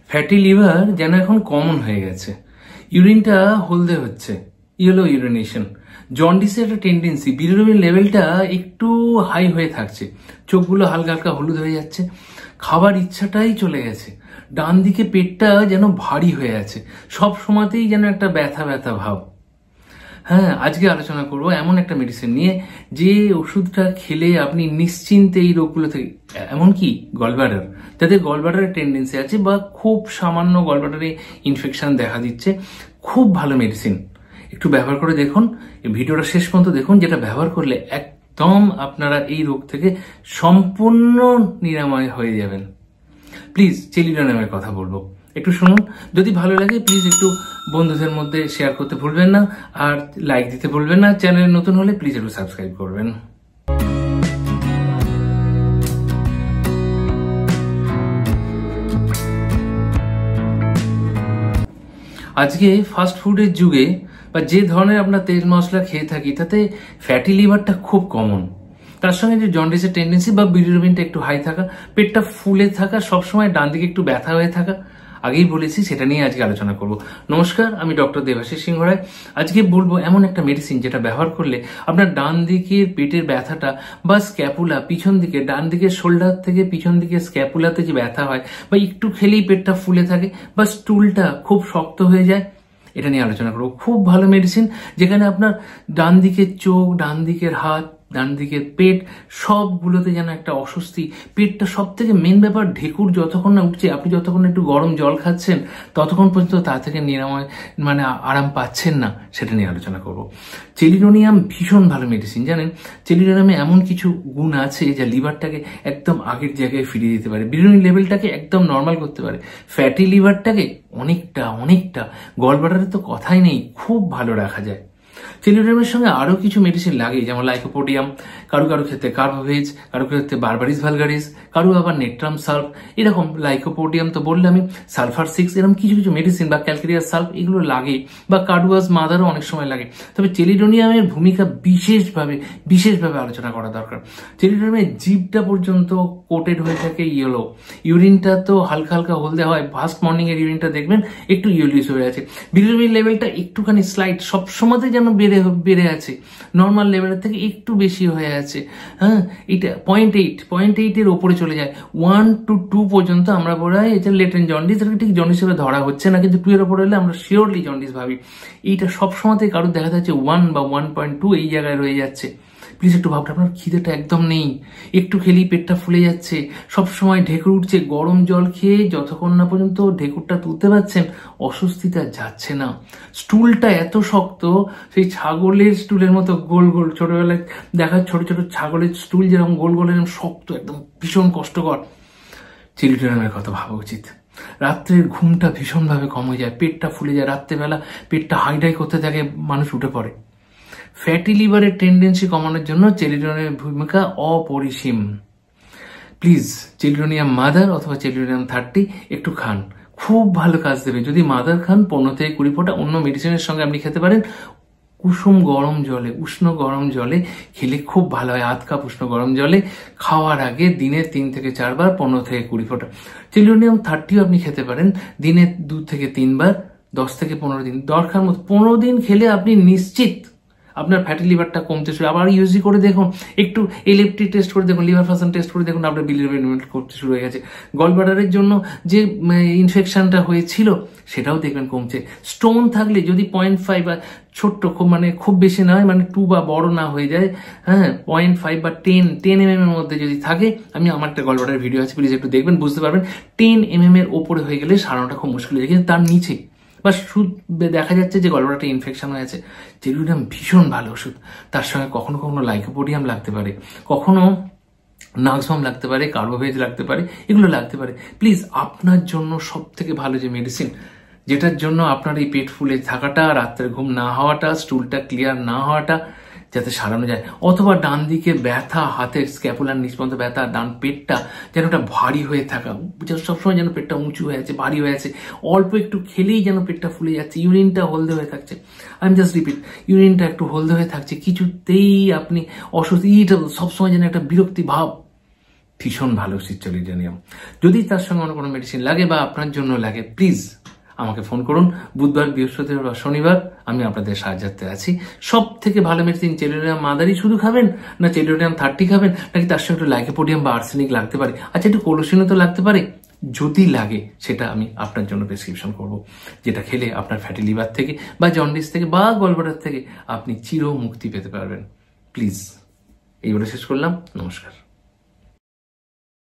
Fatty liver যেন এখন common হয়ে গেছে। ইউরিনটা হলদে হচ্ছে, ইয়েলো ইউরিনেশন। জন্ডিসের একটা টেন্ডেন্সি, বিলিরুবিন লেভেলটা একটু হাই হয়ে থাকছে, চোখগুলো হালকা হালকা হলুদ হয়ে যাচ্ছে, খাবার ইচ্ছাটাই চলে গেছে, ডান দিকে পেটটা যেন ভারী হয়ে আছে, সব সময়তেই যেন একটা ব্যথা ব্যথা ভাব। হ্যাঁ, আজকে আলোচনা করব এমন একটা মেডিসিন নিয়ে যে ওষুধটা খেলে আপনি নিশ্চিন্তে এই রোগগুলো থেকে, এমনকি গলব্লাডার, যাদের গলব্লাডারের টেন্ডেন্সি আছে বা খুব সামান্য গলব্লাডারে ইনফেকশন দেখা দিচ্ছে, খুব ভালো মেডিসিন। একটু ব্যবহার করে দেখুন, এই ভিডিওটা শেষ পর্যন্ত দেখুন, যেটা ব্যবহার করলে একদম আপনারা এই রোগ থেকে সম্পূর্ণ নিরাময় হয়ে যাবেন। প্লিজ চেলিডোনিয়ামের কথা বলবো, একটু শুনুন। যদি ভালো লাগে প্লিজ একটু বন্ধুদের মধ্যে শেয়ার করতে ভুলবেন না, আর লাইক দিতে ভুলবেন না। চ্যানেলে নতুন হলে প্লিজ একটু সাবস্ক্রাইব করবেন। আজকে ফাস্ট ফুডের যুগে বা যে ধরনের আমরা তেল মশলা খেয়ে থাকি, তাতে ফ্যাটি লিভারটা খুব কমন। তার সঙ্গে যে জন্ডিসের টেন্ডেন্সি বা বিলিরুবিনটা একটু হাই থাকা, পেটটা ফুলে থাকা, সবসময় ডান দিকে একটু ব্যথা হয়ে থাকা, আগেই বলেছি, সেটা নিয়ে আজকে আলোচনা করব। নমস্কার, আমি ডক্টর দেবাশিস সিংহ রায়। আজকে বলবো এমন একটা মেডিসিন যেটা ব্যবহার করলে আপনার ডান দিকের পেটের ব্যথাটা বা স্ক্যাপুলা, পিছন দিকে ডান দিকের শোল্ডার থেকে পিছন দিকে স্ক্যাপুলাতে যে ব্যথা হয় বা একটু খেলেই পেটটা ফুলে থাকে বা স্টুলটা খুব শক্ত হয়ে যায়, এটা নিয়ে আলোচনা করবো। খুব ভালো মেডিসিন, যেখানে আপনার ডান দিকের চোখ, ডান দিকের হাত, ডান দিকের পেট সবগুলোতে যেন একটা অস্বস্তি, পেটটা সব থেকে মেন ব্যাপার, ঢেকুর যতক্ষণ না উঠছে, আপনি যতক্ষণ একটু গরম জল খাচ্ছেন ততক্ষণ পর্যন্ত তা থেকে নিরাময় আরাম পাচ্ছেন না, সেটা নিয়ে আলোচনা করব। চেলিডোনিয়াম ভীষণ ভালো মেডিসিন, জানেন চেলিডোনিয়ামে এমন কিছু গুণ আছে যা লিভারটাকে একদম আগের জায়গায় ফিরিয়ে দিতে পারে, বিলিরুবিন লেভেলটাকে একদম নর্মাল করতে পারে, ফ্যাটি লিভারটাকে অনেকটা গলব্লাডারের তো কথাই নেই, খুব ভালো রাখা যায়। চেলিডোনিয়ামের সঙ্গে আরো কিছু মেডিসিন লাগে, যেমন লাইকোপোডিয়াম, কারো ক্ষেত্রে কার্বোভেজ, কারো ক্ষেত্রে বারবারিস ভালগারিস, কারো আবার নেট্রাম সালফ, এরকম লাইকোপোডিয়াম তো বললে আমি, সালফার 6, এরকম কিছু মেডিসিন বা ক্যালকেরিয়াস সালফ, এগুলো লাগে, বা কার্ডুয়াস মাদারও অনেক সময় লাগে। তবে চেলিডোনিয়ামের ভূমিকা বিশেষভাবে আলোচনা করা দরকার। চেলিডোনিয়ামের জিভটা পর্যন্ত কোটেড হয়ে থাকে ইয়েলো, ইউরিনটা তো হালকা হালকা হলদে হয়, ফার্স্ট মর্নিং এর ইউরিনটা দেখবেন একটু ইয়েলিশ হয়ে আছে, বিলিরুবিন লেভেলটা একটুখানি স্লাইড সবসময় যেন বেড়ে আছে, নর্মাল লেভেলের থেকে একটু বেশি হয়ে আছে। হ্যাঁ, এটা 0.8 এর ওপরে চলে যায়, 1 to 2 পর্যন্ত আমরা বলা হয় এটা লেটেন্ট জন্ডিস, এটা ঠিক জন্ডিস হিসেবে ধরা হচ্ছে না, কিন্তু 2 এর ওপরে হলে আমরা শিওরলি জন্ডিস ভাবি। এইটা সবসময়তে কারো দেখা যাচ্ছে 1 বা 1.2 এই জায়গায় রয়ে যাচ্ছে। প্লিজ একটু ভাবটা, আপনার খিদেটা একদম নেই, একটু খেলেই পেটটা ফুলে যাচ্ছে, সবসময় ঢেকুর উঠছে, গরম জল খেয়ে যতক্ষণ না পর্যন্ত ঢেকুরটা তুলতে পারছেন অস্বস্তিটা যাচ্ছে না, স্টুলটা এত শক্ত, সেই ছাগলের স্টুলের মতো গোল গোল, ছোটবেলায় দেখা ছোট ছোট ছাগলের স্টুল যেরকম গোল গোল এরকম শক্ত, একদম ভীষণ কষ্টকর। চেলিডোনিয়ামের কথা ভাবা উচিত। রাত্রের ঘুমটা ভীষণভাবে কম হয়ে যায়, পেটটা ফুলে যায়, রাত্রেবেলা পেটটা হাইডাই করতে থাকে, মানুষ উঠে পড়ে। ফ্যাটি লিভারের টেন্ডেন্সি কমানোর জন্য চেলিডোনিয়ামের ভূমিকা অপরিসীম। প্লিজ চেলিডোনিয়াম মাদার অথবা চেলিডোনিয়াম 30 একটু খান, খুব ভালো কাজ দেবে। যদি মাদার খান 15 থেকে 20 ফোঁটা, অন্য মেডিসিনের সঙ্গে আপনি খেতে পারেন। কুসুম গরম জলে, উষ্ণ গরম জলে খেলে খুব ভালো হয়, 1/2 কাপ উষ্ণ গরম জলে খাওয়ার আগে দিনে 3 থেকে 4 বার, 15 থেকে 20 ফোঁটা। চেলিডোনিয়াম 30 আপনি খেতে পারেন দিনে 2 থেকে 3 বার, 10 থেকে 15 দিন, দরকার মতো 15 দিন খেলে আপনি নিশ্চিত আপনার ফ্যাটি লিভারটা কমতে শুরু। আবার ইউজি করে দেখুন, একটু এলএফটি টেস্ট করে দেখুন, লিভার ফাংশন টেস্ট করে দেখুন, আপনার বিলিরুবিন করতে শুরু হয়ে গেছে। গলব্লাডারের জন্য যে ইনফেকশনটা হয়েছিল সেটাও দেখবেন কমছে। স্টোন থাকলে যদি 0.5 বা ছোট্ট, খুব বেশি না হয়, 2 বা বড় না হয়ে যায়, হ্যাঁ 0.5 বা 10 mm এর মধ্যে যদি থাকে, আমি আমার একটা গলব্লাডারের ভিডিও আছে, প্লিজ একটু দেখবেন, বুঝতে পারবেন। 10 mm এর ওপরে হয়ে গেলে সারানোটা খুব মুশকিল হয়ে যায়, কিন্তু তার নিচে বা দেখা যাচ্ছে যে গলব্লাডারে ইনফেকশন হয়েছে, চেলিডোনিয়াম ভীষণ ভালো ওষুধ। তার সঙ্গে কখনো কখনো লাইকোপোডিয়াম লাগতে পারে, কখনো নাক্সবাম লাগতে পারে, কার্বোভেজ লাগতে পারে, এগুলো লাগতে পারে। প্লিজ আপনার জন্য সব থেকে ভালো যে মেডিসিন, যেটার জন্য আপনার এই পেট ফুলে থাকাটা, রাত্রে ঘুম না হওয়াটা, স্টুলটা ক্লিয়ার না হওয়াটা যাতে সারানো যায়, অথবা ডান দিকে ব্যথা, হাতের স্ক্যাপুলার নিচ পর্যন্ত ব্যথা, ডান পেটটা যেন একটা ভারী হয়ে থাকা, সবসময় যেন পেটটা উঁচু হয়ে আছে, ভারী হয়ে আছে, অল্প একটু খেলেই যেন পেটটা ফুলে যাচ্ছে, ইউরিনটা হলদে হয়ে থাকছে, আমি জাস্ট রিপিট, ইউরিনটা একটু হলদে হয়ে থাকছে, কিছুতেই আপনি অস্বস্তি, সবসময় যেন একটা বিরক্তি ভাব, ভীষণ ভালো সিট্রালিডোনিয়াম। যদি তার সঙ্গে অন্য কোনো মেডিসিন লাগে বা আপনার জন্য লাগে, প্লিজ আমাকে ফোন করুন। বুধবার, বৃহস্পতিবার বা শনিবার আমি আপনাদের সাহায্যার্থে আছি। সব থেকে ভালো মেডিসিন চেলিডোনিয়াম মাদারি শুধু খাবেন, না চেলিডোনিয়াম 30 খাবেন, নাকি তার সঙ্গে একটু লাইকোপোডিয়াম বা আর্সেনিক লাগতে পারে, আচ্ছা একটু কোলোসিনও তো লাগতে পারে। যদি লাগে সেটা আমি আপনার জন্য প্রেসক্রিপশন করব, যেটা খেলে আপনার ফ্যাটি লিভার থেকে বা জন্ডিস থেকে বা গলব্লাডার থেকে আপনি চির মুক্তি পেতে পারবেন। প্লিজ এই বলে শেষ করলাম। নমস্কার।